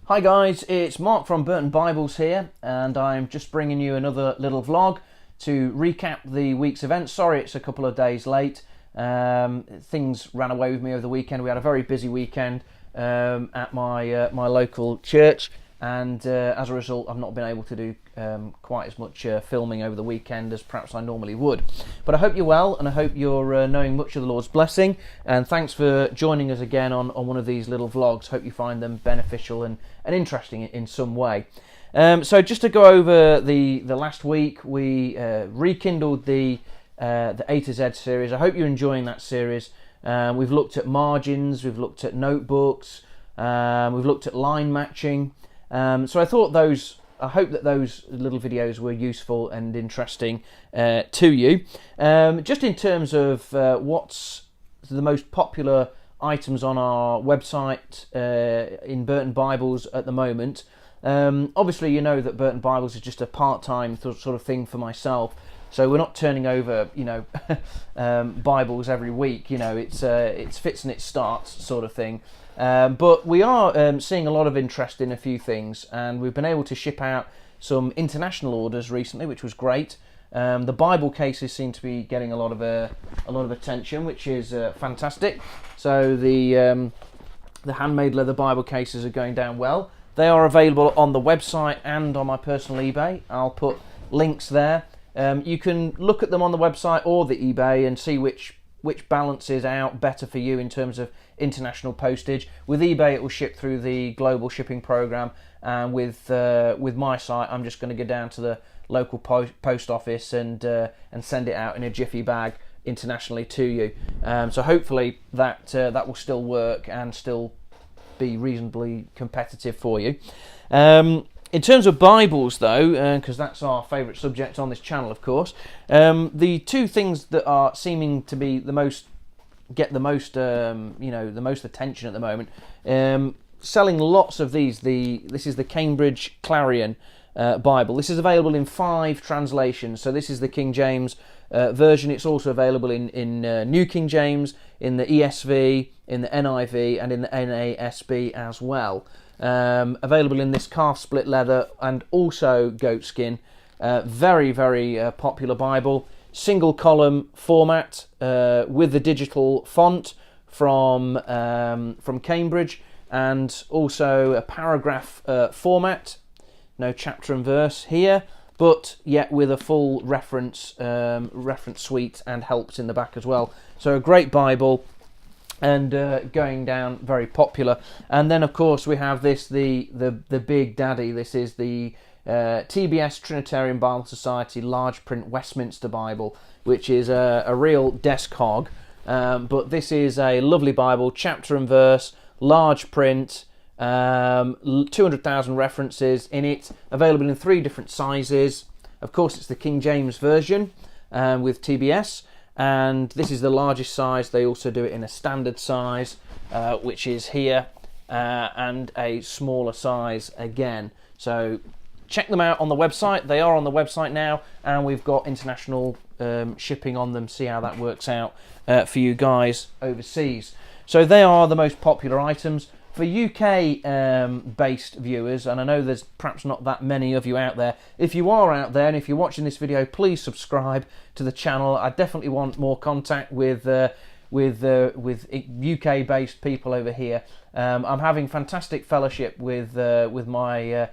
Hi guys, it's Mark from Burton Bibles here, and I'm just bringing you another little vlog to recap the week's events. Sorry it's a couple of days late. Things ran away with me over the weekend. We had a very busy weekend at my local church, and as a result I've not been able to do quite as much filming over the weekend as perhaps I normally would. But I hope you're well, and I hope you're knowing much of the Lord's blessing, and thanks for joining us again on one of these little vlogs. Hope you find them beneficial and interesting in some way. So just to go over the last week, we rekindled the A to Z series. I hope you're enjoying that series. We've looked at margins, we've looked at notebooks, we've looked at line matching. So I hope that those little videos were useful and interesting to you. Just in terms of what's the most popular items on our website in Burton Bibles at the moment. Obviously you know that Burton Bibles is just a part-time sort of thing for myself, so we're not turning over Bibles every week. It's fits and it starts sort of thing. But we are seeing a lot of interest in a few things, and we've been able to ship out some international orders recently, which was great. The Bible cases seem to be getting a lot of attention, which is fantastic. So the handmade leather Bible cases are going down well. They are available on the website and on my personal eBay. I'll put links there. You can look at them on the website or the eBay and see which balances out better for you in terms of international postage. With eBay it will ship through the global shipping program, and with my site I'm just going to go down to the local post office and send it out in a jiffy bag internationally to you. So hopefully that will still work and still be reasonably competitive for you. In terms of Bibles though, because that's our favourite subject on this channel, of course, the two things that are seeming to be the most the most attention at the moment, selling lots of these. This is the Cambridge Clarion Bible. This is available in 5 translations. So this is the King James version. It's also available in New King James, in the ESV, in the NIV, and in the NASB as well. Available in this calf split leather and also goat skin. Very popular Bible. Single column format with the digital font from Cambridge, and also a paragraph format. No chapter and verse here, but yet with a full reference suite and helps in the back as well. So a great Bible, and going down very popular. And then of course we have this, the big daddy. This is the TBS Trinitarian Bible Society large print Westminster Bible, which is a real desk hog, but this is a lovely Bible, chapter and verse, large print, 200,000 references in it, available in 3 different sizes. Of course it's the King James version with TBS, and this is the largest size. They also do it in a standard size, which is here, and a smaller size again. So check them out on the website. They are on the website now, and we've got international shipping on them. See how that works out for you guys overseas. So they are the most popular items. For UK based viewers, and I know there's perhaps not that many of you out there, if you are out there and if you're watching this video, please subscribe to the channel. I definitely want more contact with UK based people over here. I'm having fantastic fellowship with my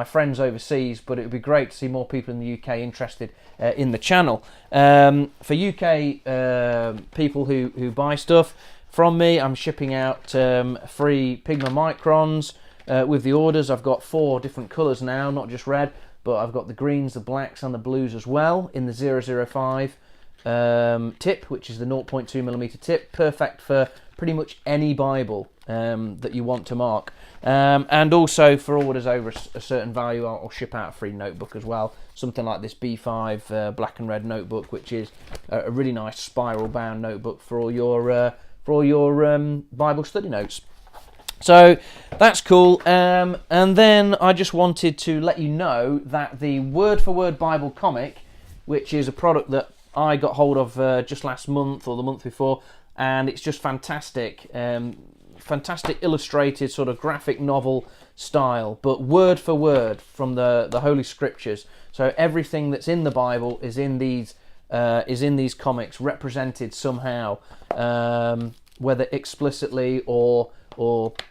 friends overseas, but it would be great to see more people in the UK interested in the channel. For UK people who buy stuff from me, I'm shipping out free Pigma microns with the orders. I've got 4 different colours now, not just red, but I've got the greens, the blacks and the blues as well in the 005 tip, which is the 0.2mm tip, perfect for pretty much any Bible that you want to mark. And also for orders over a certain value, I'll ship out a free notebook as well, something like this B5 black and red notebook, which is a really nice spiral bound notebook for all your Bible study notes. So that's cool. And then I just wanted to let you know that the Word for Word Bible comic, which is a product that I got hold of just last month or the month before, and it's just fantastic. fantastic illustrated sort of graphic novel style, but word for word from the Holy Scriptures. So everything that's in the Bible is in these comics, represented somehow, whether explicitly or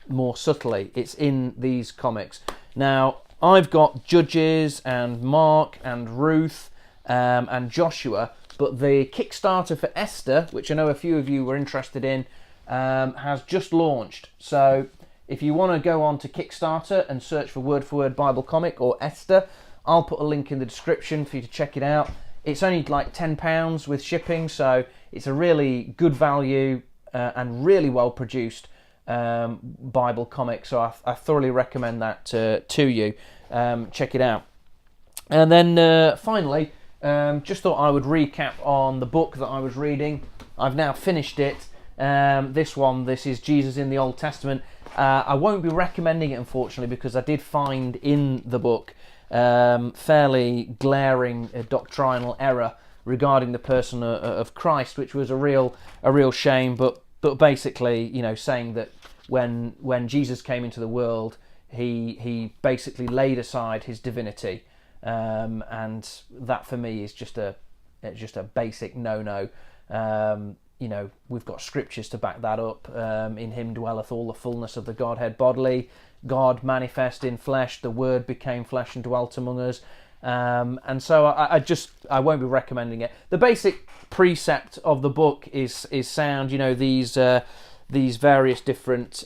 more subtly. It's in these comics. Now, I've got Judges and Mark and Ruth and Joshua, but the Kickstarter for Esther, which I know a few of you were interested in, has just launched. So if you want to go on to Kickstarter and search for Word Bible Comic or Esther, I'll put a link in the description for you to check it out. It's only like £10 with shipping, so it's a really good value and really well produced Bible comic. So I thoroughly recommend that to you. Check it out. And then finally, just thought I would recap on the book that I was reading. I've now finished it. This is Jesus in the Old Testament. I won't be recommending it, unfortunately, because I did find in the book fairly glaring doctrinal error regarding the person of Christ, which was a real shame. But basically, you know, saying that when Jesus came into the world, he basically laid aside his divinity, and that for me is just a basic no-no. You know, we've got scriptures to back that up. In him dwelleth all the fullness of the Godhead bodily. God manifest in flesh. The Word became flesh and dwelt among us. And so I won't be recommending it. The basic precept of the book is sound. You know, these various different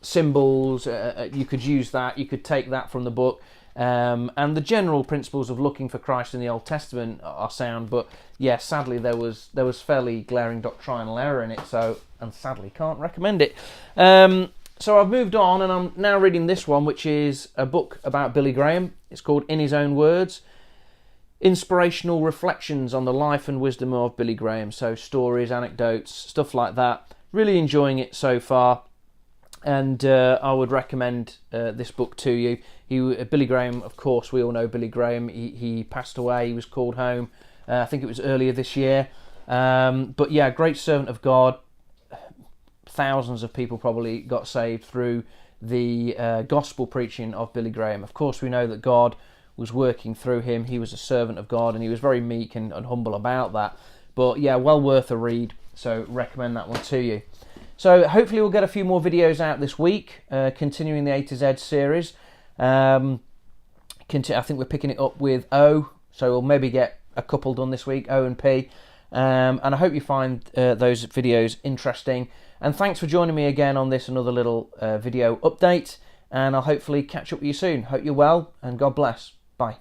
symbols. You could use that. You could take that from the book. And the general principles of looking for Christ in the Old Testament are sound, but yeah, sadly there was fairly glaring doctrinal error in it, and sadly can't recommend it. So I've moved on, and I'm now reading this one, which is a book about Billy Graham. It's called In His Own Words: Inspirational Reflections on the Life and Wisdom of Billy Graham. So stories, anecdotes, stuff like that. Really enjoying it so far. And I would recommend this book to you. Billy Graham, of course, we all know Billy Graham. He passed away. He was called home. I think it was earlier this year. But yeah, great servant of God. Thousands of people probably got saved through the gospel preaching of Billy Graham. Of course, we know that God was working through him. He was a servant of God, and he was very meek and humble about that. But yeah, well worth a read. So recommend that one to you. So hopefully we'll get a few more videos out this week, continuing the A to Z series. I think we're picking it up with O, so we'll maybe get a couple done this week, O and P. And I hope you find those videos interesting. And thanks for joining me again on this another little video update. And I'll hopefully catch up with you soon. Hope you're well, and God bless. Bye.